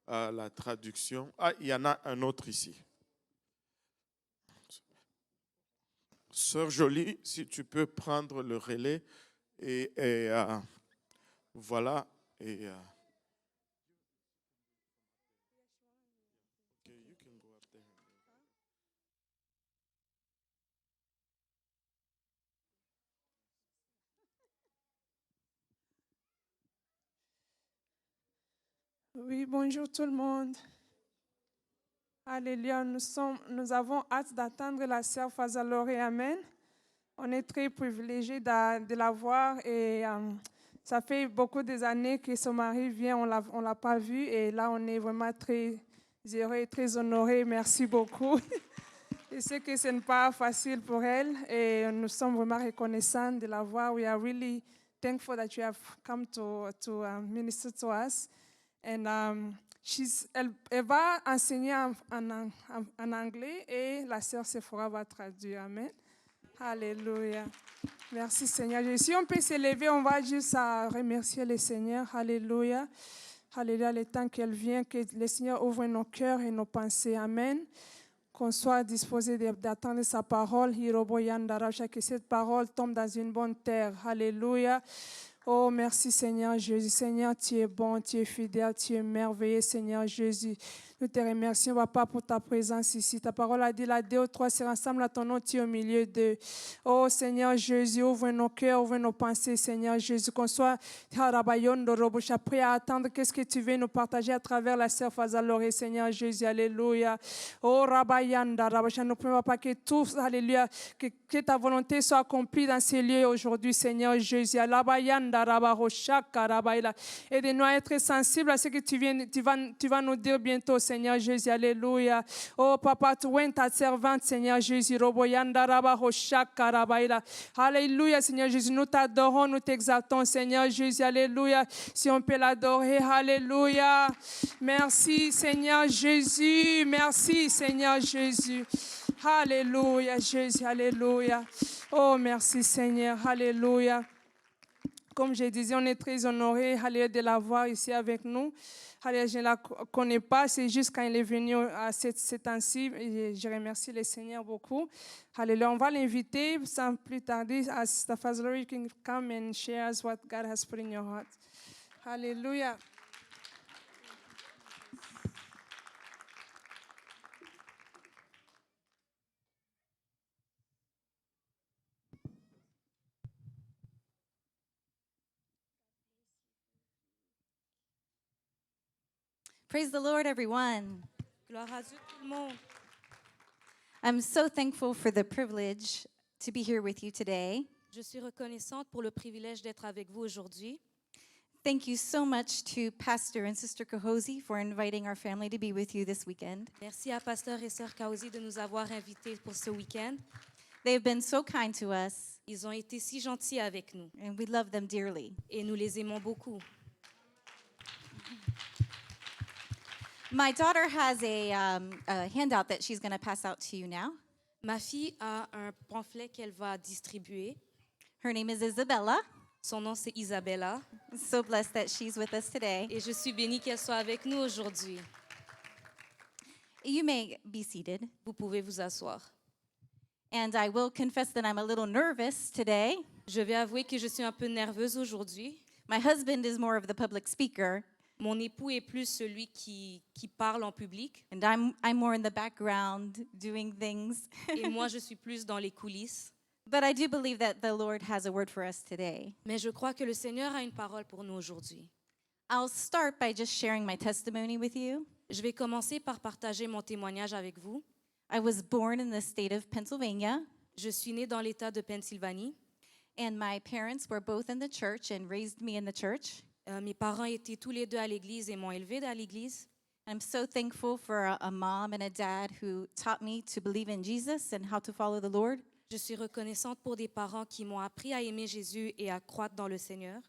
la traduction. Ah, il y en a un autre ici. Sœur Jolie, si tu peux prendre le relais et voilà. Et, Oui, bonjour tout le monde. Alléluia, nous avons hâte d'attendre la sœur Fazalore. Amen. On est très privilégiés de la voir et ça fait beaucoup d'années que son mari vient, on l'a pas vu et là on est vraiment très heureux et très honorés. Merci beaucoup. Je sais que ce n'est pas facile pour elle et nous sommes vraiment reconnaissants de la voir. We are really thankful that you have come to minister to us. And elle va enseigner en anglais et la sœur Sephora va traduire. Amen. Alléluia. Merci Seigneur. Si on peut s'élever, on va juste remercier le Seigneur. Alléluia. Alléluia. Le temps qu'elle vient, que le Seigneur ouvre nos cœurs et nos pensées. Amen. Qu'on soit disposé d'attendre sa parole. Que cette parole tombe dans une bonne terre. Alléluia. Oh, merci Seigneur Jésus. Seigneur, tu es bon, tu es fidèle, tu es merveilleux, Seigneur Jésus. Nous te remercions, Papa, pour ta présence ici. Ta parole a dit, là, 2 ou 3 seront ensemble à ton nom, tu es au milieu d'eux. Oh, Seigneur Jésus, ouvre nos cœurs, ouvre nos pensées, Seigneur Jésus. Qu'on soit prêt à attendre qu'est-ce que tu veux nous partager à travers la sœur Fazalore, Seigneur Jésus. Alléluia. Oh, Rabayanda, Rabasha, nous prions, Papa, que tout, alléluia, que ta volonté soit accomplie dans ces lieux aujourd'hui, Seigneur Jésus. Rabayanda, Rabaroshaka, Rabaila. Aide-nous à être sensibles à ce que tu vas nous dire bientôt, Seigneur Jésus. Alléluia. Oh, Papa, tu es ta servante, Seigneur Jésus. Roboyanda, Rabaroshaka, Rabaila. Alléluia, Seigneur Jésus. Nous t'adorons, nous t'exaltons, Seigneur Jésus. Alléluia. Si on peut l'adorer, alléluia. Merci, Seigneur Jésus. Merci, Seigneur Jésus. Alléluia, Jésus. Alléluia. Oh, merci, Seigneur. Alléluia. Comme je disais, on est très honorés, alléluia, de la voir ici avec nous. Alléluia, je ne la connais pas, c'est juste quand elle est venue à cette temps-ci. Je remercie le Seigneur beaucoup. Alléluia, on va l'inviter sans plus tarder. As Sister Fazalore, you can come and share us what God has put in your heart. Alléluia. Praise the Lord, everyone. Gloire à Dieu, tout le monde. I'm so thankful for the privilege to be here with you today. Je suis reconnaissante pour le privilège d'être avec vous aujourd'hui. Thank you so much to Pastor and Sister Kahosi for inviting our family to be with you this weekend. Merci à Pasteur et Sœur Kaosi de nous avoir invités pour ce week-end. They've been so kind to us, Ils ont été si gentils avec nous and we love them dearly. et nous les aimons beaucoup. My daughter has a handout that she's going to pass out to you now. Ma fille a un pamphlet qu'elle va distribuer. Her name is Isabella. Son nom, c'est Isabella. So blessed that she's with us today. Et je suis bénie qu'elle soit avec nous aujourd'hui. You may be seated. Vous pouvez vous asseoir. And I will confess that I'm a little nervous today. Je vais avouer que je suis un peu nerveuse aujourd'hui. My husband is more of the public speaker, Mon époux est plus celui qui parle en public. and I'm more in the background doing things. Et moi, je suis plus dans les coulisses. But I do believe that the Lord has a word for us today. Mais je crois que le Seigneur a une parole pour nous aujourd'hui. I'll start by just sharing my testimony with you. Je vais commencer par partager mon témoignage avec vous. I was born in the state of Pennsylvania, Je suis née dans l'État de Pennsylvanie. and my parents were both in the church and raised me in the church. Mes parents étaient tous les deux à l'église et m'ont élevée à l'église. I'm so thankful for a mom and a dad who taught me to believe in Jesus and how to follow the Lord. Je suis reconnaissante pour des parents qui m'ont appris à aimer Jésus et à croître dans le Seigneur.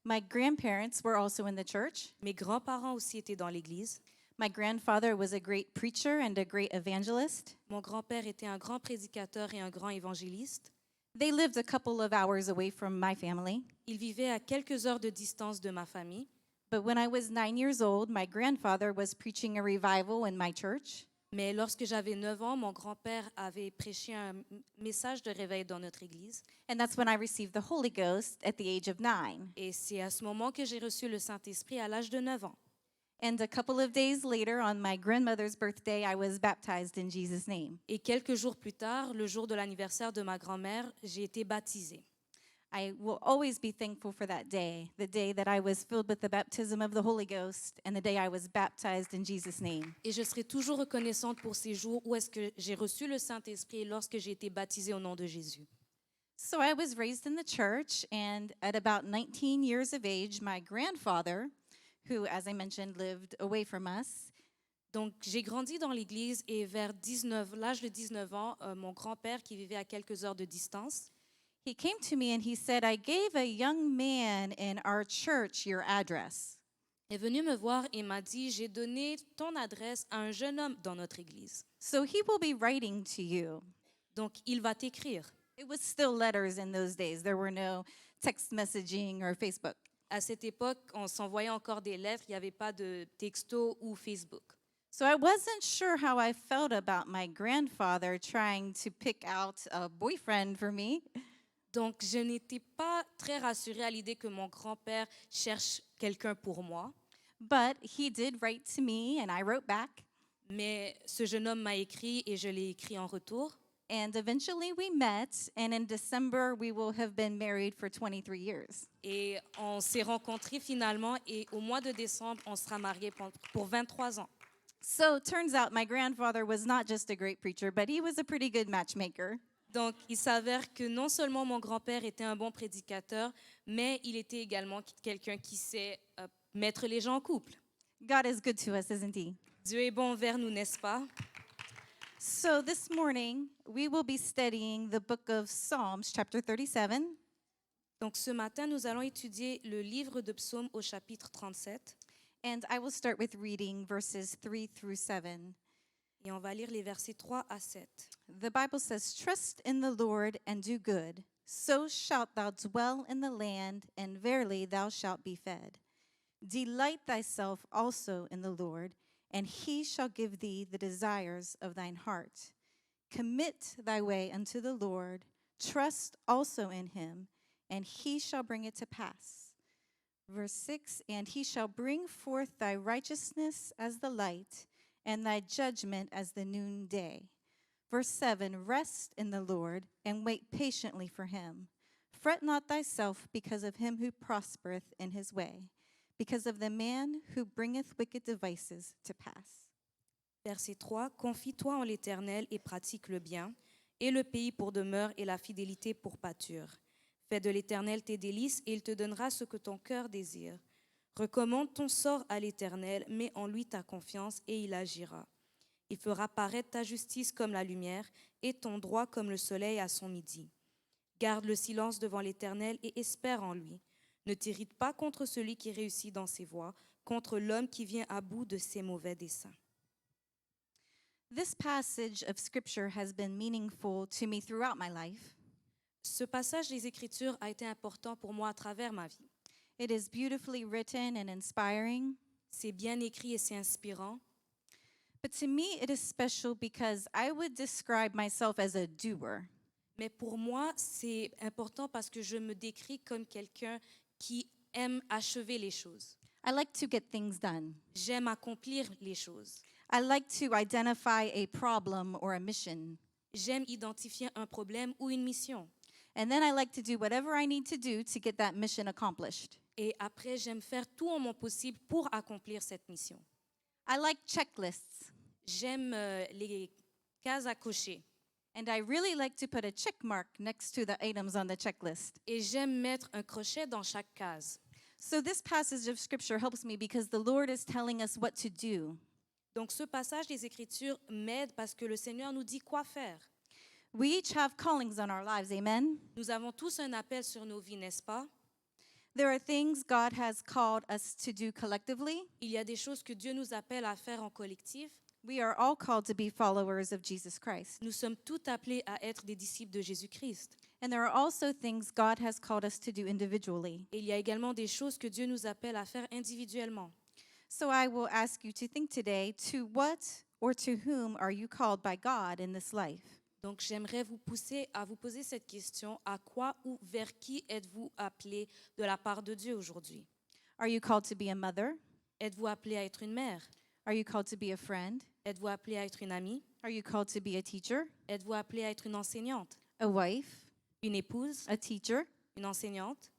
My grandparents were also in the church. Mes grands-parents aussi étaient dans l'église. My grandfather was a great preacher and a great evangelist. Mon grand-père était un grand prédicateur et un grand évangéliste. They lived a couple of hours away from my family. Il vivait à quelques heures de distance de ma famille. But when I was 9 years old, my grandfather was preaching a revival in my church. Mais lorsque j'avais 9 ans, mon grand-père avait prêché un message de réveil dans notre église. And that's when I received the Holy Ghost at the age of 9. Et c'est à ce moment que j'ai reçu le Saint-Esprit à l'âge de 9 ans. And a couple of days later, on my grandmother's birthday, I was baptized in Jesus' name. Et quelques jours plus tard, le jour de l'anniversaire de ma grand-mère, j'ai été baptisée. I will always be thankful for that day, the day that I was filled with the baptism of the Holy Ghost, and the day I was baptized in Jesus' name. Et je serai toujours reconnaissante pour ces jours où est-ce que j'ai reçu le Saint-Esprit et lorsque j'ai été baptisée au nom de Jésus. So I was raised in the church, and at about 19 years of age, my grandfather, who, as I mentioned, lived away from us, Donc, j'ai grandi dans l'Église et vers l'âge de 19 ans, mon grand-père, qui vivait à quelques heures de distance, he came to me and he said, I gave a young man in our church your address. est venu me voir et m'a dit, j'ai donné ton adresse à un jeune homme dans notre Église. So he will be writing to you. Donc, il va t'écrire. It was still letters in those days. There were no text messaging or Facebook. À cette époque, on s'envoyait encore des lettres, il n'y avait pas de texto ou Facebook. So I wasn't sure how I felt about my grandfather trying to pick out a boyfriend for me. Donc, je n'étais pas très rassurée à l'idée que mon grand-père cherche quelqu'un pour moi. But he did write to me, and I wrote back. Mais ce jeune homme m'a écrit et je l'ai écrit en retour. And eventually we met, and in December we will have been married for 23 years. Et on s'est rencontrés finalement et au mois de décembre, on sera mariés pour 23 ans. So it turns out my grandfather was not just a great preacher, but he was a pretty good matchmaker. Donc, il s'avère que non seulement mon grand-père était un bon prédicateur, mais il était également quelqu'un qui sait mettre les gens en couple. God is good to us, isn't he? Dieu est bon envers nous, n'est-ce pas? So this morning we will be studying the book of Psalms, chapter 37. Donc, ce matin, nous allons étudier le livre de Psaumes au chapitre 37 And I will start with reading verses 3 through 7. et on va lire les versets 3 à 7. The Bible says, Trust in the Lord and do good. So shalt thou dwell in the land, and verily thou shalt be fed. Delight thyself also in the Lord, and he shall give thee the desires of thine heart. Commit thy way unto the Lord. Trust also in him, and he shall bring it to pass. Verse 6, And he shall bring forth thy righteousness as the light, and thy judgment as the noonday. Verse 7, Rest in the Lord, and wait patiently for him. Fret not thyself because of him who prospereth in his way, because of the man who bringeth wicked devices to pass. Verset 3. Confie-toi en l'Éternel et pratique le bien, et le pays pour demeure et la fidélité pour pâture. Fais de l'Éternel tes délices, et il te donnera ce que ton cœur désire. Recommande ton sort à l'Éternel, mets en lui ta confiance, et il agira. Il fera paraître ta justice comme la lumière, et ton droit comme le soleil à son midi. Garde le silence devant l'Éternel et espère en lui. Ne t'irrite pas contre celui qui réussit dans ses voies, contre l'homme qui vient à bout de ses mauvais desseins. This passage of Scripture has been meaningful to me throughout my life. Ce passage des Écritures a été important pour moi à travers ma vie. It is beautifully written and inspiring, C'est bien écrit et c'est inspirant. but to me it is special because I would describe myself as a doer. Mais pour moi, c'est important parce que je me décris comme quelqu'un qui aime achever les choses. I like to get things done. J'aime accomplir les choses. I like to identify a problem or a mission. J'aime identifier un problème ou une mission. And then I like to do whatever I need to do to get that mission accomplished. Et après, j'aime faire tout en mon possible pour accomplir cette mission. I like checklists. J'aime les cases à cocher. And I really like to put a check mark next to the items on the checklist. Et j'aime mettre un crochet dans chaque case. So this passage of Scripture helps me because the Lord is telling us what to do. Donc ce passage des Écritures m'aide parce que le Seigneur nous dit quoi faire. We each have callings on our lives, amen? Nous avons tous un appel sur nos vies, n'est-ce pas? There are things God has called us to do collectively. Il y a des choses que Dieu nous appelle à faire en collectif. We are all called to be followers of Jesus Christ. Nous sommes tous appelés à être des disciples de Jésus-Christ. And there are also things God has called us to do individually. Et il y a également des choses que Dieu nous appelle à faire individuellement. So I will ask you to think today, to what or to whom are you called by God in this life? Donc, j'aimerais vous pousser à vous poser cette question, à quoi ou vers qui êtes-vous appelé de la part de Dieu aujourd'hui? Are you called to be a mother? Êtes-vous appelé à être une mère? Are you called to be a friend? Êtes-vous appelé à être une amie? Are you called to be a teacher, Êtes-vous appelé à être une enseignante? a wife, Une épouse? a teacher? Une enseignante?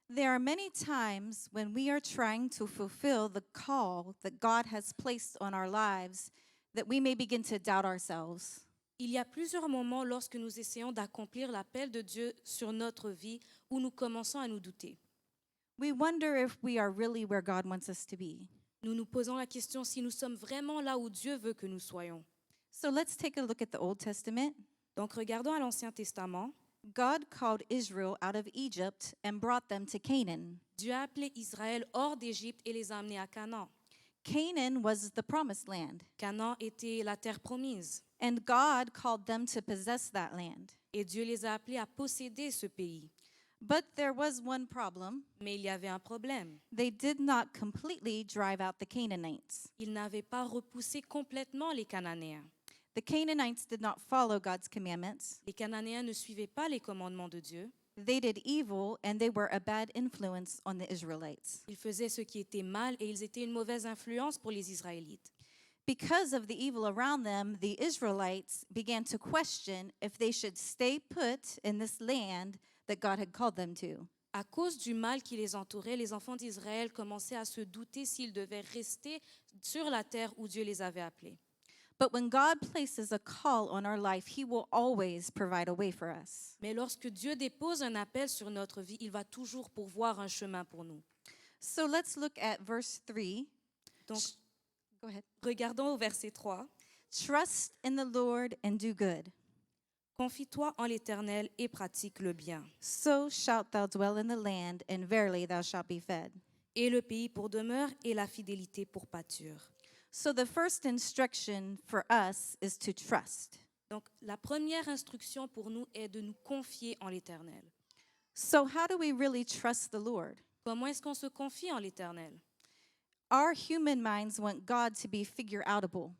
There are many times when we are trying to fulfill the call that God has placed on our lives that we may begin to doubt ourselves. Il y a plusieurs moments lorsque nous essayons d'accomplir l'appel de Dieu sur notre vie où nous commençons à nous douter. We wonder if we are really where God wants us to be. Nous nous posons la question si nous sommes vraiment là où Dieu veut que nous soyons. So let's take a look at the Old Testament. Donc regardons à l'Ancien Testament. God called Israel out of Egypt and brought them to Canaan. Dieu a appelé Israël hors d'Égypte et les a amenés à Canaan. Canaan was the promised land, Canaan était la terre promise and God called them to possess that land. et Dieu les a appelés à posséder ce pays. But there was one problem. Mais il y avait un problème. They did not completely drive out the Canaanites. Ils n'avaient pas repoussé complètement les Cananéens. The Canaanites did not follow God's commandments. Les Cananéens ne suivaient pas les commandements de Dieu. They did evil, and they were a bad influence on the Israelites. Ils faisaient ce qui était mal et ils étaient une mauvaise influence pour les Israélites. Because of the evil around them, the Israelites began to question if they should stay put in this land that God had called them to. À cause du mal qui les entourait, les enfants d'Israël commençaient à se douter s'ils devaient rester sur la terre où Dieu les avait appelés. But when God places a call on our life, He will always provide a way for us. Mais lorsque Dieu dépose un appel sur notre vie, il va toujours pourvoir un chemin pour nous. So let's look at verse 3. Donc, Go ahead. regardons au verset 3. Trust in the Lord and do good. Confie-toi en l'Éternel et pratique le bien. So shalt thou dwell in the land, and verily thou shalt be fed. Et le pays pour demeure et la fidélité pour pâture. So the first instruction for us is to trust. Donc, la première instruction pour nous est de nous confier en l'Éternel. So how do we really trust the Lord? Comment est-ce qu'on se confie en l'Éternel? Our human minds want God to be figure-outable.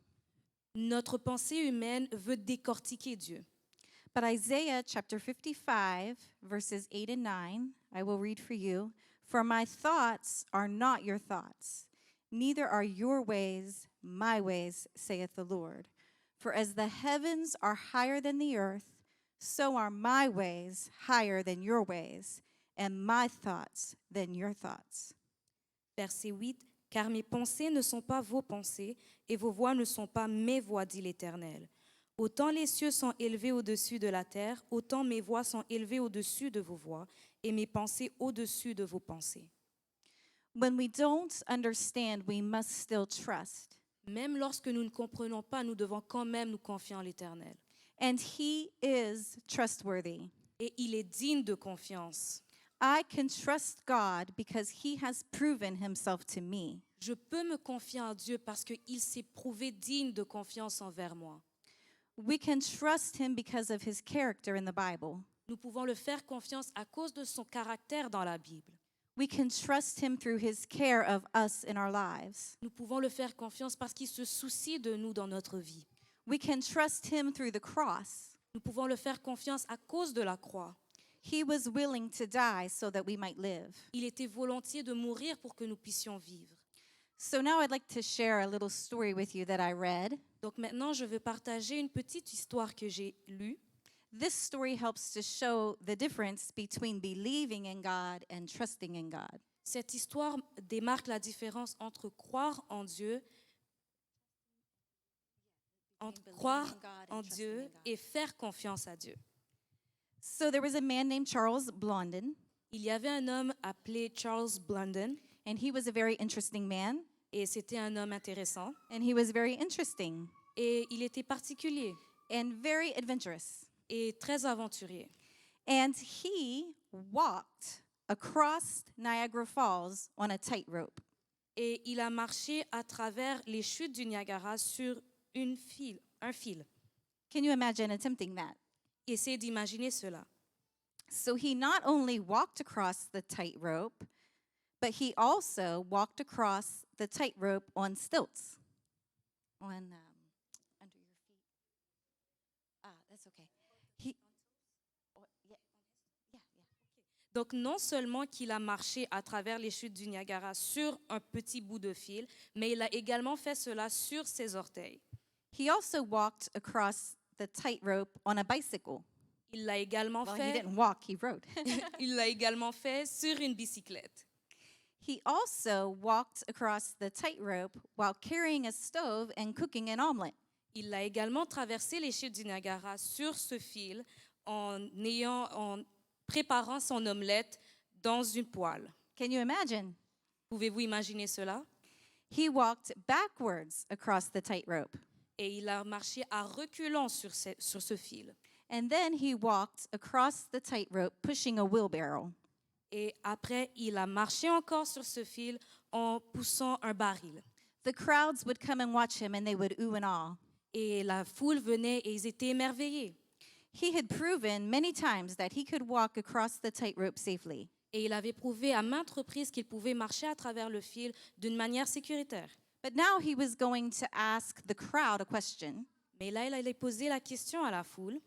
Notre pensée humaine veut décortiquer Dieu. But Isaiah chapter 55, verses 8 and 9, I will read for you. For my thoughts are not your thoughts, neither are your ways my ways, saith the Lord. For as the heavens are higher than the earth, so are my ways higher than your ways, and my thoughts than your thoughts. Verset 8. Car mes pensées ne sont pas vos pensées, et vos voix ne sont pas mes voix, dit l'Éternel. Autant les cieux sont élevés au-dessus de la terre, autant mes voix sont élevées au-dessus de vos voix, et mes pensées au-dessus de vos pensées. When we don't understand, we must still trust. Même lorsque nous ne comprenons pas, nous devons quand même nous confier en l'Éternel. And He is trustworthy. Et il est digne de confiance. I can trust God because He has proven Himself to me. Je peux me confier en Dieu parce qu'il s'est prouvé digne de confiance envers moi. We can trust Him because of His character in the Bible. Nous pouvons le faire confiance à cause de son caractère dans la Bible. We can trust Him through His care of us in our lives. Nous pouvons le faire confiance parce qu'il se soucie de nous dans notre vie. We can trust Him through the cross. Nous pouvons le faire confiance à cause de la croix. He was willing to die so that we might live. Il était volontiers de mourir pour que nous puissions vivre. So now I'd like to share a little story with you that I read. Donc maintenant, je veux partager une petite histoire que j'ai lue. This story helps to show the difference between believing in God and trusting in God. Cette histoire démarque la différence entre croire en Dieu, et faire confiance à Dieu. So there was a man named Charles Blondin, Il y avait un homme appelé Charles Blondin, and he was a very interesting man, et c'était un homme intéressant, and he was very interesting et il était particulier and very adventurous. et très aventurier. And he walked across Niagara Falls on a tightrope. Et il a marché à travers les chutes du Niagara sur un fil. Can you imagine attempting that? Essayez d'imaginer cela. So he not only walked across the tightrope, but he also walked across the tightrope on stilts. Under your feet. That's okay. Yeah. Donc non seulement qu'il a marché à travers les chutes du Niagara sur un petit bout de fil, mais il a également fait cela sur ses orteils. He also walked across the tightrope on a bicycle. Il l'a également Well, he fait. didn't walk, he rode. Il l'a également fait sur une bicyclette. He also walked across the tightrope while carrying a stove and cooking an omelet. Il a également traversé les chutes du Niagara sur ce fil en préparant son omelette dans une poêle. Can you imagine? Pouvez-vous imaginer cela? He walked backwards across the tightrope. Et il a marché à reculons sur ce fil. And then he walked across the tightrope pushing a wheelbarrow. Et après, il a marché encore sur ce fil en poussant un baril. The crowds would come and watch him and they would ooh and ah. Et la foule venait et ils étaient émerveillés. He had proven many times that he could walk across the tightrope safely. Et il avait prouvé à maintes reprises qu'il pouvait marcher à travers le fil d'une manière sécuritaire. But now he was going to ask the crowd a question. Mais là, il allait poser la question à la foule.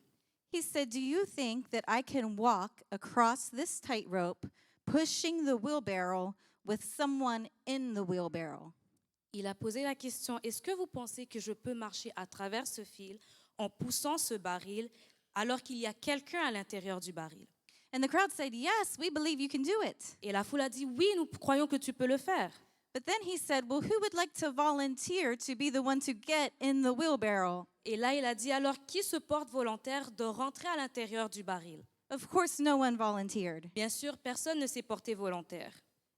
He said, "Do you think that I can walk across this tightrope pushing the wheelbarrow with someone in the wheelbarrow?" Il a posé la question, est-ce que vous pensez que je peux marcher à travers ce fil en poussant ce baril alors qu'il y a quelqu'un à l'intérieur du baril? And the crowd said, "Yes, we believe you can do it." Et la foule a dit, oui, nous croyons que tu peux le faire. But then he said, "Well, who would like to volunteer to be the one to get in the wheelbarrow?" Et là, il a dit, alors qui se porte volontaire de rentrer à l'intérieur du baril? Of course, no one volunteered. Bien sûr, personne ne s'est porté volontaire.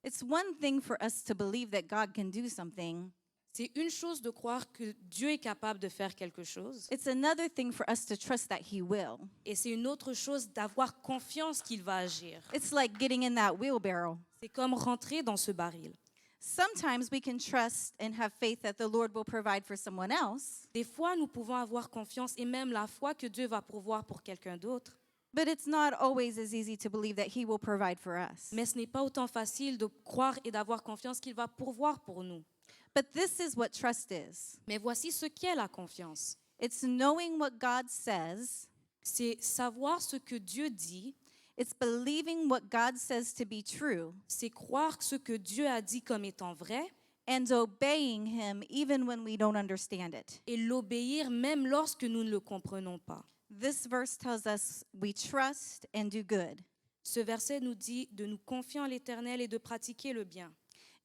It's one thing for us to believe that God can do something. C'est une chose de croire que Dieu est capable de faire quelque chose. It's another thing for us to trust that he will. Et c'est une autre chose d'avoir confiance qu'il va agir. It's like getting in that wheelbarrow. C'est comme rentrer dans ce baril. Sometimes we can trust and have faith that the Lord will provide for someone else, Des fois, nous pouvons avoir confiance et même la foi que Dieu va pourvoir pour quelqu'un d'autre. but it's not always as easy to believe that he will provide for us. Mais ce n'est pas autant facile de croire et d'avoir confiance qu'il va pourvoir pour nous. But this is what trust is. Mais voici ce qu'est la confiance. It's knowing what God says, C'est savoir ce que Dieu dit, it's believing what God says to be true, c'est croire ce que Dieu a dit comme étant vrai and obeying him even when we don't understand it. et l'obéir même lorsque nous ne le comprenons pas. This verse tells us we trust and do good. Ce verset nous dit de nous confier en l'Éternel et de pratiquer le bien.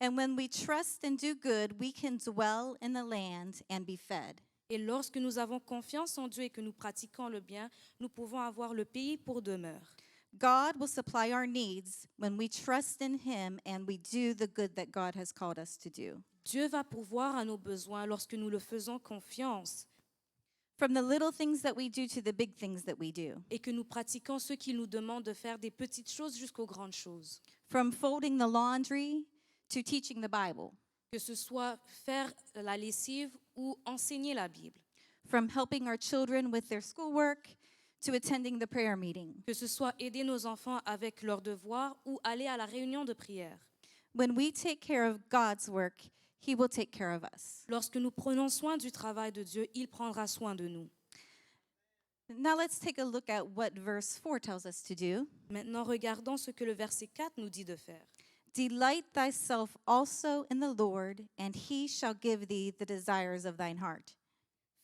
And when we trust and do good, we can dwell in the land and be fed. Et lorsque nous avons confiance en Dieu et que nous pratiquons le bien, nous pouvons avoir le pays pour demeure. God will supply our needs when we trust in him and we do the good that God has called us to do. Dieu va pourvoir à nos besoins lorsque nous le faisons confiance From the little things that we do to the big things that we do. et que nous pratiquons ce qu'il nous demande de faire des petites choses jusqu'aux grandes choses. From folding the laundry to teaching the Bible. Que ce soit faire la lessive ou enseigner la Bible. From helping our children with their schoolwork to attending the prayer meeting. Que ce soit aider nos enfants avec leurs devoirs ou aller à la réunion de prière. When we take care of God's work, he will take care of us. Lorsque nous prenons soin du travail de Dieu, il prendra soin de nous. Now let's take a look at what verse 4 tells us to do. Maintenant, regardons ce que le verset 4 nous dit de faire. Delight thyself also in the Lord, and he shall give thee the desires of thine heart.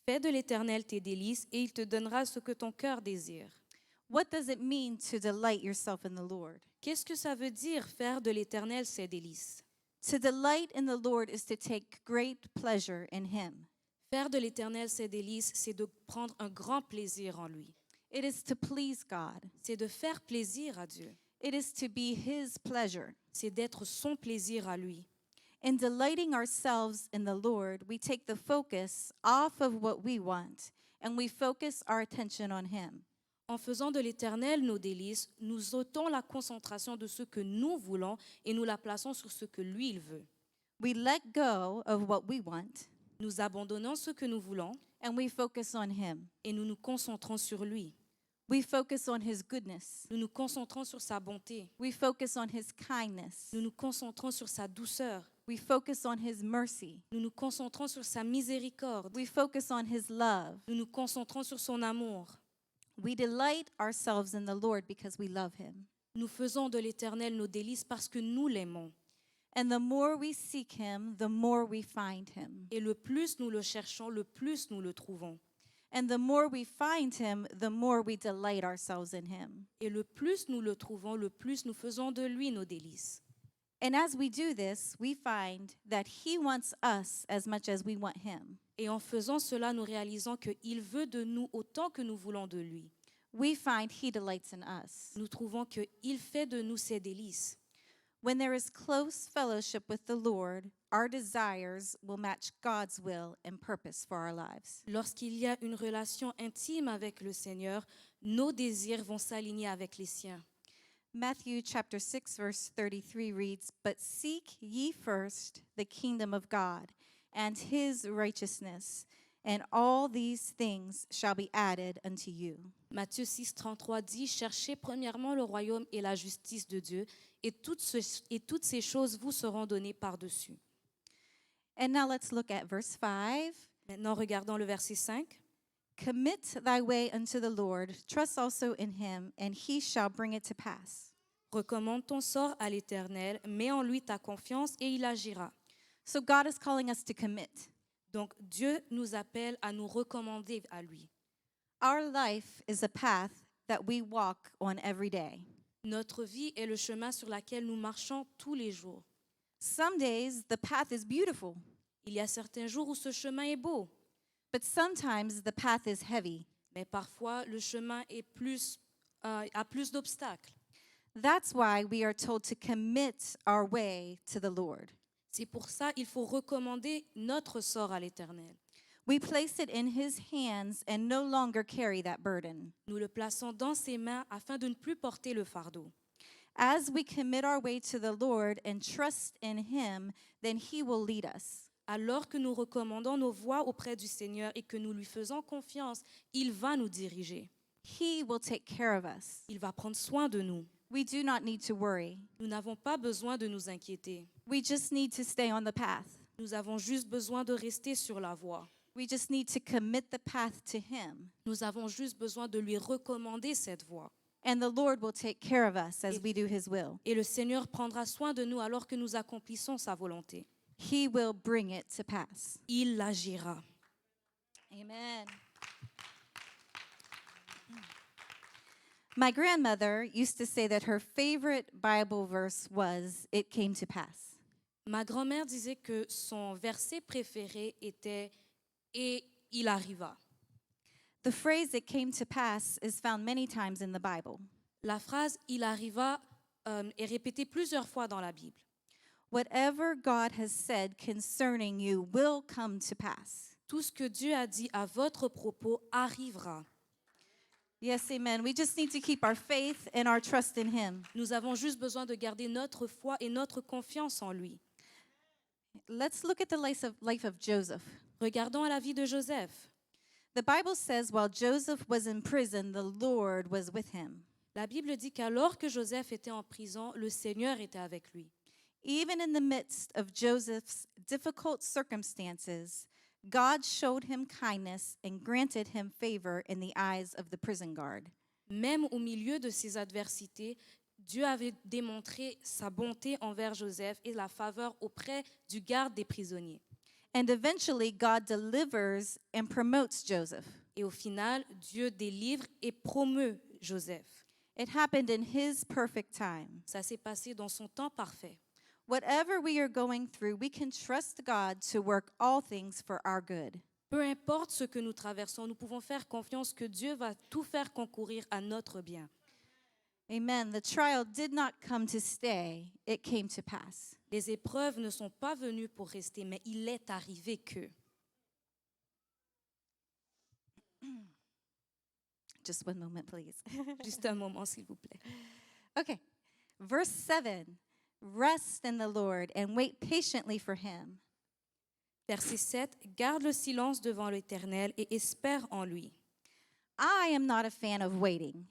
Fais de l'Éternel tes délices et il te donnera ce que ton cœur désire. What does it mean to delight yourself in the Lord? Qu'est-ce que ça veut dire faire de l'Éternel ses délices? To delight in the Lord is to take great pleasure in him. Faire de l'Éternel ses délices, c'est de prendre un grand plaisir en lui. It is to please God. C'est de faire plaisir à Dieu. It is to be his pleasure. C'est d'être son plaisir à lui. In delighting ourselves in the Lord, we take the focus off of what we want and we focus our attention on him. En faisant de l'Éternel nos délices, nous ôtons la concentration de ce que nous voulons et nous la plaçons sur ce que lui il veut. We let go of what we want Nous abandonnons ce que nous voulons and we focus on him. et nous nous concentrons sur lui. We focus on his goodness. Nous nous concentrons sur sa bonté. We focus on his kindness. Nous nous concentrons sur sa douceur. We focus on his mercy. Nous nous concentrons sur sa miséricorde. We focus on his love. Nous nous concentrons sur son amour. We delight ourselves in the Lord because we love him. Nous faisons de l'Éternel nos délices parce que nous l'aimons. And the more we seek him, the more we find him. Et le plus nous le cherchons, le plus nous le trouvons. And the more we find him, the more we delight ourselves in him. Et le plus nous le trouvons, le plus nous faisons de lui nos délices. And as we do this, we find that he wants us as much as we want him. Et en faisant cela, nous réalisons qu'il veut de nous autant que nous voulons de lui. We find he delights in us. Nous trouvons qu'il fait de nous ses délices. When there is close fellowship with the Lord, our desires will match God's will and purpose for our lives. Lorsqu'il y a une relation intime avec le Seigneur, nos désirs vont s'aligner avec les siens. Matthew chapter 6 verse 33 reads, "But seek ye first the kingdom of God and his righteousness, and all these things shall be added unto you." Matthieu 6, 33 dit, cherchez premièrement le royaume et la justice de Dieu, et toutes ces choses vous seront données par-dessus. And now let's look at verse 5. Maintenant, regardons le verset 5. Commit thy way unto the Lord, trust also in him, and he shall bring it to pass. Recommande ton sort à l'Éternel, mets en lui ta confiance et il agira. So God is calling us to commit. Donc Dieu nous appelle à nous recommander à lui. Our life is a path that we walk on every day. Notre vie est le chemin sur lequel nous marchons tous les jours. Some days the path is beautiful, Il y a certains jours où ce chemin est beau, but sometimes the path is heavy. mais parfois le chemin est a plus d'obstacles. That's why we are told to commit our way to the Lord. C'est pour ça qu'il faut recommander notre sort à l'Éternel. We place it in his hands and no longer carry that burden. Nous le plaçons dans ses mains afin de ne plus porter le fardeau. As we commit our way to the Lord and trust in him, then he will lead us. Alors que nous recommandons nos voies auprès du Seigneur et que nous lui faisons confiance, il va nous diriger. He will take care of us. Il va prendre soin de nous. We do not need to worry. Nous n'avons pas besoin de nous inquiéter. We just need to stay on the path. Nous avons juste besoin de rester sur la voie. We just need to commit the path to him. Nous avons juste besoin de lui recommander cette voie. And the Lord will take care of us as we do his will. Et le Seigneur prendra soin de nous alors que nous accomplissons sa volonté. He will bring it to pass. Il agira. Amen. My grandmother used to say that her favorite Bible verse was, "It came to pass." Ma grand-mère disait que son verset préféré était « Et il arriva ». The phrase "it came to pass" is found many times in the Bible. La phrase « il arriva » est répétée plusieurs fois dans la Bible. Whatever God has said concerning you will come to pass. Tout ce que Dieu a dit à votre propos arrivera. Yes, amen. We just need to keep our faith and our trust in him. Nous avons juste besoin de garder notre foi et notre confiance en lui. Let's look at the life of Joseph. Regardons à la vie de Joseph. The Bible says while Joseph was in prison, the Lord was with him. La Bible dit qu'alors que Joseph était en prison, le Seigneur était avec lui. Even in the midst of Joseph's difficult circumstances, God showed him kindness and granted him favor in the eyes of the prison guard. Même au milieu de ses adversités, Dieu avait démontré sa bonté envers Joseph et la faveur auprès du garde des prisonniers. And eventually, God delivers and promotes Joseph. Et au final, Dieu délivre et promeut Joseph. It happened in his perfect time. Ça s'est passé dans son temps parfait. Whatever we are going through, we can trust God to work all things for our good. Peu importe ce que nous traversons, nous pouvons faire confiance que Dieu va tout faire concourir à notre bien. Amen. The trial did not come to stay, it came to pass. Les épreuves ne sont pas venues pour rester, mais il est arrivé que. Just one moment, please. Juste un moment, s'il vous plaît. Okay. Verse 7. Rest in the Lord and wait patiently for him. Verset 7. Garde le silence devant l'Éternel et espère en lui. I am not a fan of waiting.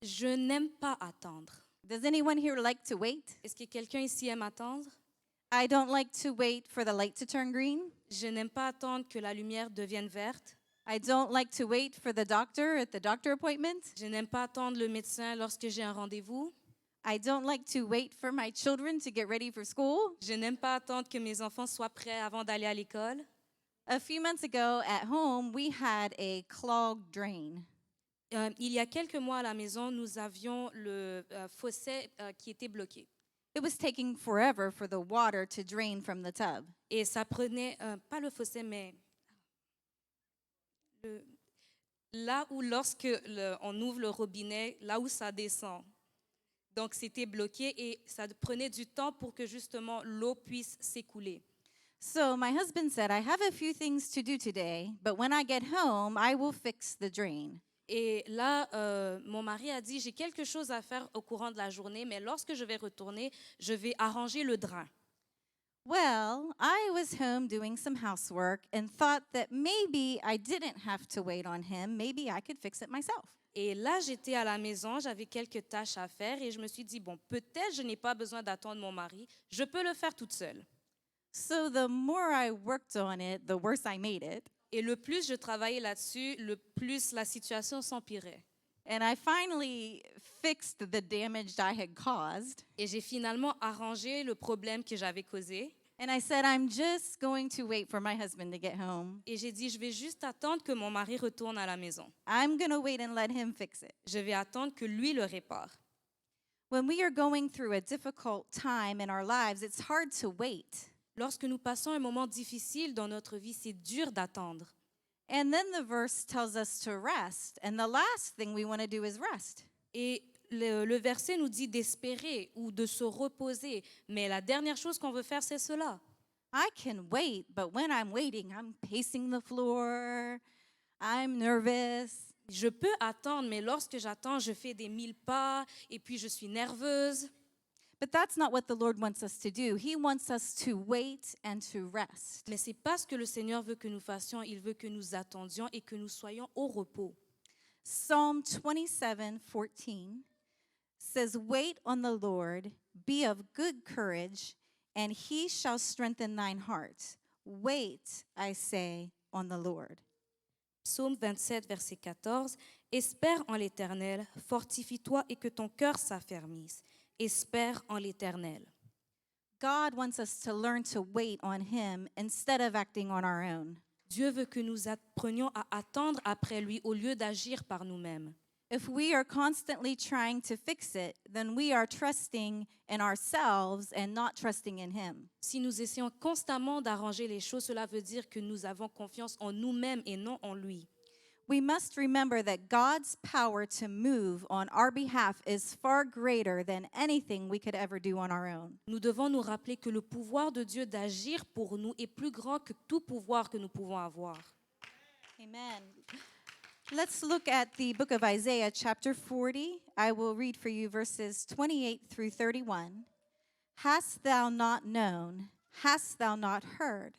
Je n'aime pas attendre. Does anyone here like to wait? Est-ce que quelqu'un ici aime attendre? I don't like to wait for the light to turn green. Je n'aime pas attendre que la lumière devienne verte. I don't like to wait for the doctor at the doctor appointment. Je n'aime pas attendre le médecin lorsque j'ai un rendez-vous. I don't like to wait for my children to get ready for school. Je n'aime pas attendre que mes enfants soient prêts avant d'aller à l'école. A few months ago at home, we had a clogged drain. Il y a quelques mois à la maison, nous avions le fossé qui était bloqué. It was taking forever for the water to drain from the tub. Et ça prenait, pas le fossé, mais là où lorsque on ouvre le robinet, là où ça descend. Donc c'était bloqué et ça prenait du temps pour que justement l'eau puisse s'écouler. So my husband said, I have a few things to do today, but when I get home, I will fix the drain. Et là, mon mari a dit, j'ai quelque chose à faire au courant de la journée, mais lorsque je vais retourner, je vais arranger le drain. Well, I was home doing some housework and thought that maybe I didn't have to wait on him. Maybe I could fix it myself. Et là, j'étais à la maison, j'avais quelques tâches à faire et je me suis dit, bon, peut-être je n'ai pas besoin d'attendre mon mari, je peux le faire toute seule. So the more I worked on it, the worse I made it. Et le plus je travaillais là-dessus, le plus la situation s'empirait. And I finally fixed the damage I had caused. Et j'ai finalement arrangé le problème que j'avais causé. And I said, I'm just going to wait for my husband to get home. Et j'ai dit, je vais juste attendre que mon mari retourne à la maison. I'm going to wait and let him fix it. Je vais attendre que lui le répare. When we are going through a difficult time in our lives, it's hard to wait. Lorsque nous passons un moment difficile dans notre vie, c'est dur d'attendre. And then the verse tells us to rest. And the last thing we want to do is rest. Et le verset nous dit d'espérer ou de se reposer. Mais la dernière chose qu'on veut faire, c'est cela. I can wait, but when I'm waiting, I'm pacing the floor. I'm nervous. Je peux attendre, mais lorsque j'attends, je fais des 1000 pas et puis je suis nerveuse. But that's not what the Lord wants us to do. He wants us to wait and to rest. Mais ce n'est pas ce que le Seigneur veut que nous fassions. Il veut que nous attendions et que nous soyons au repos. Psalm 27:14 says, Wait on the Lord, be of good courage, and he shall strengthen thine heart. Wait, I say, on the Lord. Psaume 27, verset 14. Espère en l'Éternel, fortifie-toi et que ton cœur s'affermisse. Espère en l'Éternel. God wants us to learn to wait on him instead of acting on our own. Dieu veut que nous apprenions à attendre après lui au lieu d'agir par nous-mêmes. If we are constantly trying to fix it, then we are trusting in ourselves and not trusting in him. Si nous essayons constamment d'arranger les choses, cela veut dire que nous avons confiance en nous-mêmes et non en lui. We must remember that God's power to move on our behalf is far greater than anything we could ever do on our own. Nous devons nous rappeler que le pouvoir de Dieu d'agir pour nous est plus grand que tout pouvoir que nous pouvons avoir. Amen. Let's look at the book of Isaiah, chapter 40. I will read for you verses 28 through 31. Hast thou not known, hast thou not heard,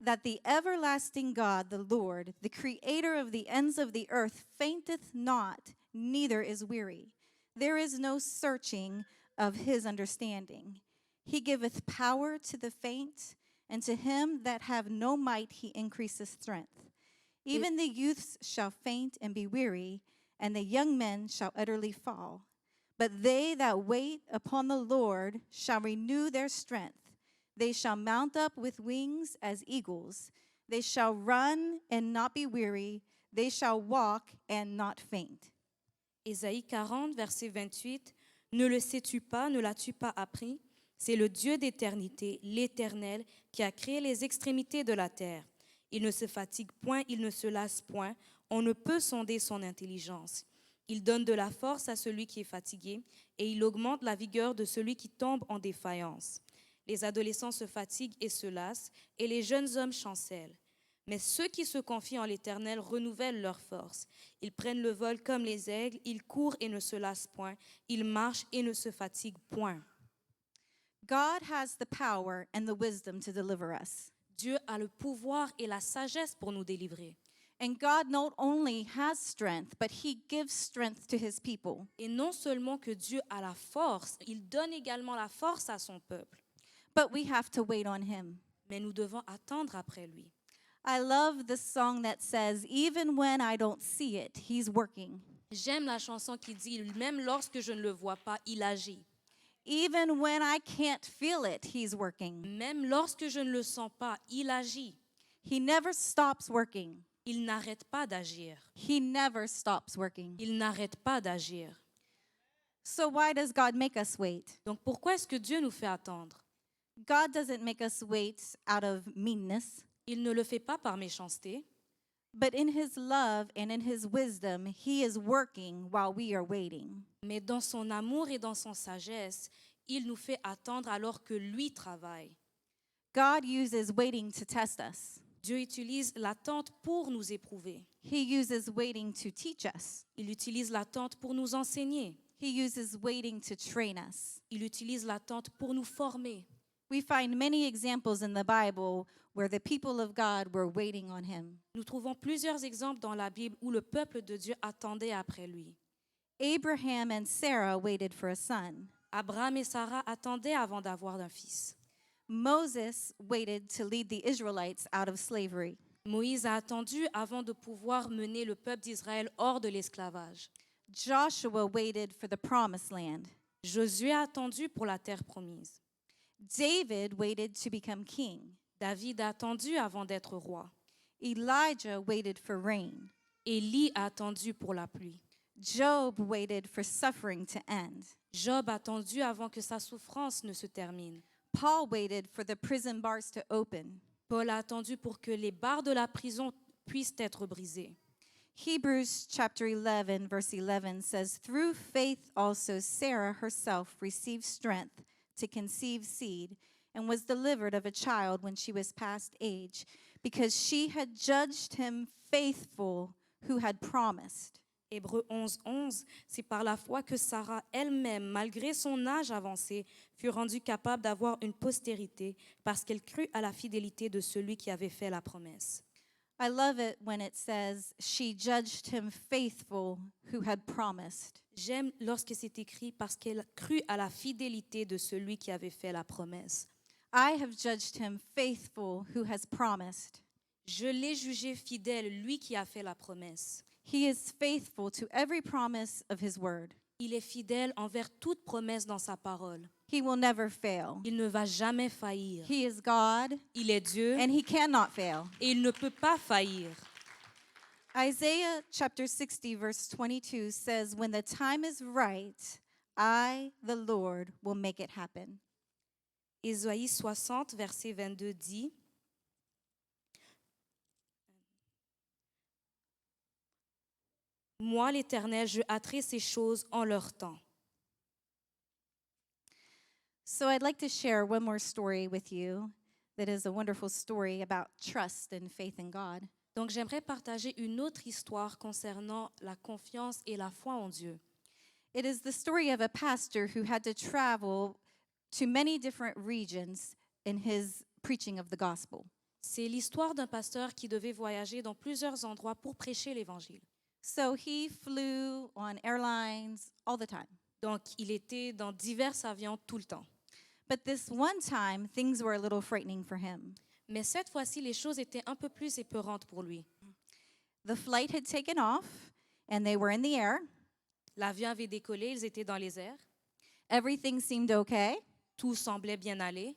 that the everlasting God, the Lord, the creator of the ends of the earth, fainteth not, neither is weary. There is no searching of his understanding. He giveth power to the faint, and to him that have no might he increaseth strength. Even the youths shall faint and be weary, and the young men shall utterly fall. But they that wait upon the Lord shall renew their strength. They shall mount up with wings as eagles. They shall run and not be weary. They shall walk and not faint. Ésaïe 40, verset 28. Ne le sais-tu pas, ne l'as-tu pas appris? C'est le Dieu d'éternité, l'Éternel, qui a créé les extrémités de la terre. Il ne se fatigue point, il ne se lasse point. On ne peut sonder son intelligence. Il donne de la force à celui qui est fatigué et il augmente la vigueur de celui qui tombe en défaillance. Les adolescents se fatiguent et se lassent, et les jeunes hommes chancellent. Mais ceux qui se confient en l'Éternel renouvellent leur force. Ils prennent le vol comme les aigles, ils courent et ne se lassent point, ils marchent et ne se fatiguent point. God has the power and the wisdom to deliver us. Dieu a le pouvoir et la sagesse pour nous délivrer. And God not only has strength, but he gives strength to his people. Et non seulement que Dieu a la force, il donne également la force à son peuple. But we have to wait on him. Mais nous devons attendre après lui. I love the song that says, even when I don't see it, he's working. J'aime la chanson qui dit, même lorsque je ne le vois pas, il agit. Even when I can't feel it, he's working. Même lorsque je ne le sens pas, il agit. He never stops working. Il n'arrête pas d'agir. He never stops working. Il n'arrête pas d'agir. So why does God make us wait? Donc pourquoi est-ce que Dieu nous fait attendre? God doesn't make us wait out of meanness, Il ne le fait pas par méchanceté, but in his love and in his wisdom, he is working while we are waiting. mais dans son amour et dans son sagesse, il nous fait attendre alors que lui travaille. God uses waiting to test us. Dieu utilise l'attente pour nous éprouver. He uses waiting to teach us. Il utilise l'attente pour nous enseigner. He uses waiting to train us. Il utilise l'attente pour nous former. We find many examples in the Bible where the people of God were waiting on him. Nous trouvons plusieurs exemples dans la Bible où le peuple de Dieu attendait après lui. Abraham and Sarah waited for a son. Abraham et Sarah attendaient avant d'avoir un fils. Moses waited to lead the Israelites out of slavery. Moïse a attendu avant de pouvoir mener le peuple d'Israël hors de l'esclavage. Joshua waited for the promised land. Josué a attendu pour la terre promise. David waited to become king. David a attendu avant d'être roi. Elijah waited for rain. Élie a attendu pour la pluie. Job waited for suffering to end. Job a attendu avant que sa souffrance ne se termine. Paul waited for the prison bars to open. Paul a attendu pour que les barres de la prison puissent être brisées. Hebrews chapter 11 verse 11 says, "Through faith also Sarah herself received strength to conceive seed and was delivered of a child when she was past age, because she had judged him faithful who had promised." Hébreux 11, c'est par la foi que Sarah elle-même, malgré son âge avancé, fut rendue capable d'avoir une postérité parce qu'elle crut à la fidélité de celui qui avait fait la promesse. I love it when it says, "She judged him faithful who had promised." J'aime lorsque c'est écrit parce qu'elle crut à la fidélité de celui qui avait fait la promesse. I have judged him faithful who has promised. Je l'ai jugé fidèle, lui qui a fait la promesse. He is faithful to every promise of his word. Il est fidèle envers toute promesse dans sa parole. He will never fail. Il ne va jamais faillir. He is God, Il est Dieu and he cannot fail. et il ne peut pas faillir. Isaiah chapter 60 verse 22 says, "When the time is right, I, the Lord, will make it happen." Ésaïe 60, verset 22 dit, « Moi, l'Éternel, je hâterai ces choses en leur temps. » So I'd like to share one more story with you that is a wonderful story about trust and faith in God. Donc, j'aimerais partager une autre histoire concernant la confiance et la foi en Dieu. It is the story of a pastor who had to travel to many different regions in his preaching of the gospel. C'est l'histoire d'un pasteur qui devait voyager dans plusieurs endroits pour prêcher l'Évangile. So he flew on airlines all the time. Donc, il était dans divers avions tout le temps. But this one time, things were a little frightening for him. Mais cette fois-ci, les choses étaient un peu plus épeurantes pour lui. The flight had taken off, and they were in the air. L'avion avait décollé, ils étaient dans les airs. Everything seemed okay. Tout semblait bien aller.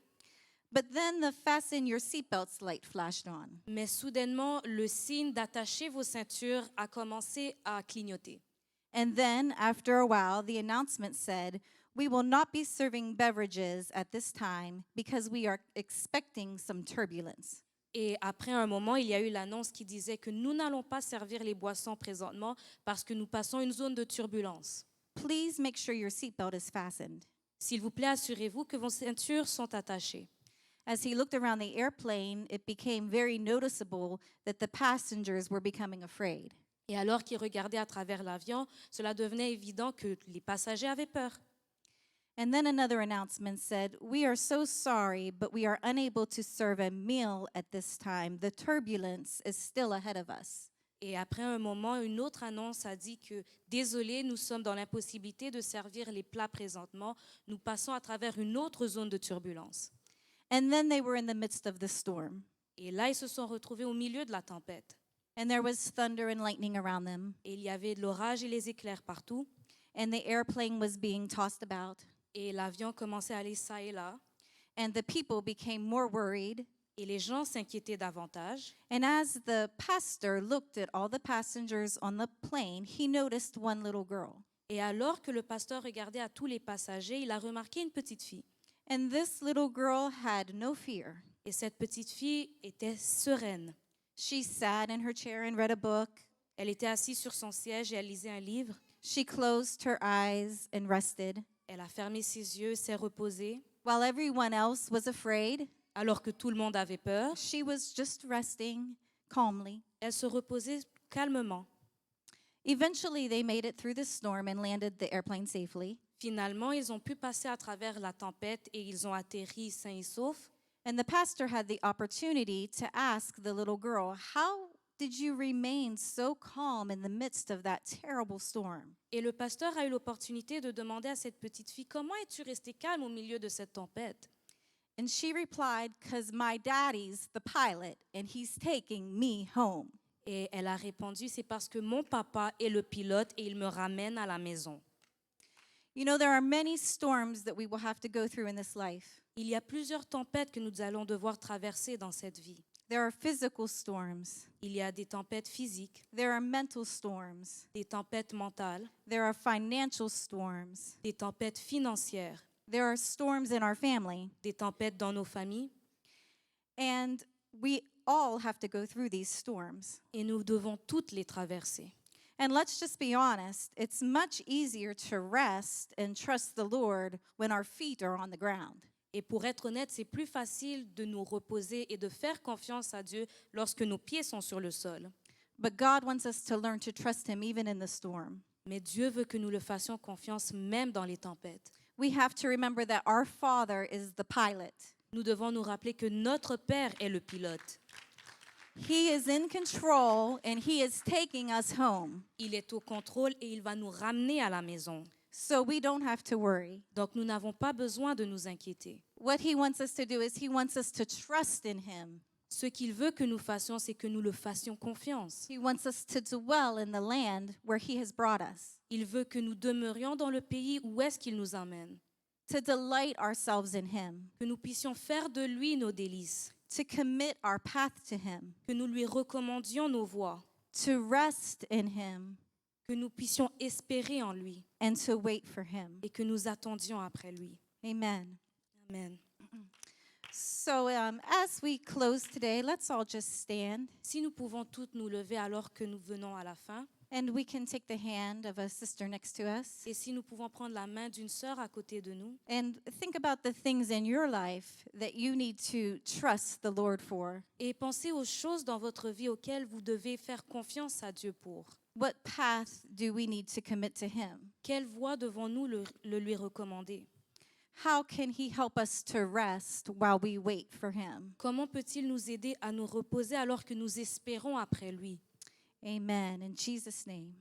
But then the fasten your seatbelts light flashed on. Mais soudainement, le signe d'attacher vos ceintures a commencé à clignoter. And then, after a while, the announcement said, "We will not be serving beverages at this time because we are expecting some turbulence." Et après un moment, il y a eu l'annonce qui disait que nous n'allons pas servir les boissons présentement parce que nous passons une zone de turbulence. Please make sure your seatbelt is fastened. S'il vous plaît, assurez-vous que vos ceintures sont attachées. As he looked around the airplane, it became very noticeable that the passengers were becoming afraid. Et alors qu'il regardait à travers l'avion, cela devenait évident que les passagers avaient peur. And then another announcement said, "We are so sorry, but we are unable to serve a meal at this time. The turbulence is still ahead of us." Et après un moment, une autre annonce a dit que désolé, nous sommes dans l'impossibilité de servir les plats présentement. Nous passons à travers une autre zone de turbulence. And then they were in the midst of the storm, Et là, ils se sont retrouvés au milieu de la tempête. and there was thunder and lightning around them, Et il y avait de l'orage et les éclairs partout. and the airplane was being tossed about, Et l'avion commençait à aller ça et là. and the people became more worried. Et les gens s'inquiétaient davantage. And as the pastor looked at all the passengers on the plane, he noticed one little girl. Et alors que le pasteur regardait à tous les passagers, il a remarqué une petite fille. And this little girl had no fear. Et cette petite fille était sereine. She sat in her chair and read a book. Elle était assise sur son siège et elle lisait un livre. She closed her eyes and rested. Elle a fermé ses yeux, s'est reposée. While everyone else was afraid, Alors que tout le monde avait peur, she was just resting calmly. elle se reposait calmement. Eventually, they made it through the storm and landed the airplane safely. Finalement, ils ont pu passer à travers la tempête et ils ont atterri sains et saufs. And the pastor had the opportunity to ask the little girl, "How did you remain so calm in the midst of that terrible storm?" Et le pasteur a eu l'opportunité de demander à cette petite fille, comment es-tu restée calme au milieu de cette tempête? And she replied, "'Cause my daddy's the pilot and he's taking me home." Et elle a répondu, c'est parce que mon papa est le pilote et il me ramène à la maison. You know, there are many storms that we will have to go through in this life. Il y a plusieurs tempêtes que nous allons devoir traverser dans cette vie. There are physical storms. Il y a des tempêtes physiques, There are mental storms. des tempêtes mentales, There are financial storms. des tempêtes financières, There are storms in our family. des tempêtes dans nos familles. And we all have to go through these storms. Et nous devons toutes les traverser. And let's just be honest, it's much easier to rest and trust the Lord when our feet are on the ground. Et pour être honnête, c'est plus facile de nous reposer et de faire confiance à Dieu lorsque nos pieds sont sur le sol. But God wants us to learn to trust Him even in the storm. Mais Dieu veut que nous le fassions confiance même dans les tempêtes. We have to remember that our Father is the pilot. Nous devons nous rappeler que notre Père est le pilote. He is in control and He is taking us home. Il est au contrôle et il va nous ramener à la maison. So we don't have to worry. Donc nous n'avons pas besoin de nous inquiéter. What He wants us to do is He wants us to trust in Him. Ce qu'il veut que nous fassions, c'est que nous le fassions confiance. He wants us to dwell in the land where He has brought us, Il veut que nous demeurions dans le pays où est-ce qu'il nous emmène. to delight ourselves in Him, Que nous puissions faire de lui nos délices. to commit our path to Him, Que nous lui recommandions nos voies. to rest in Him, Que nous puissions espérer en lui. and to wait for Him. Et que nous attendions après lui. Amen. Amen. So as we close today, let's all just stand, Si nous pouvons toutes nous lever alors que nous venons à la fin, and we can take the hand of a sister next to us, et si nous pouvons prendre la main d'une sœur à côté de nous, and think about the things in your life that you need to trust the Lord for. et pensez aux choses dans votre vie auxquelles vous devez faire confiance à Dieu pour. What path do we need to commit to Him? Quelle voie devons-nous le lui recommander? How can He help us to rest while we wait for Him? Comment peut-il nous aider à nous reposer alors que nous espérons après lui? Amen. In Jesus' name.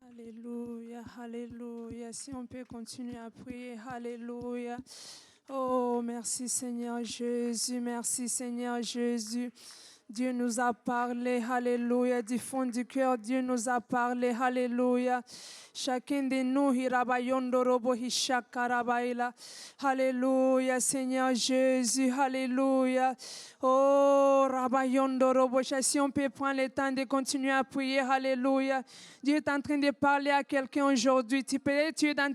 Alléluia, alléluia. Si on peut continuer à prier, alléluia. Oh, merci Seigneur Jésus, merci Seigneur Jésus. Dieu nous a parlé, alléluia, du fond du cœur, Dieu nous a parlé, alléluia. Chacun de nous, alléluia, Seigneur Jésus, alléluia. Oh, si on peut prendre le temps de continuer à prier, alléluia. Dieu est en train de parler à quelqu'un aujourd'hui. Tu es dans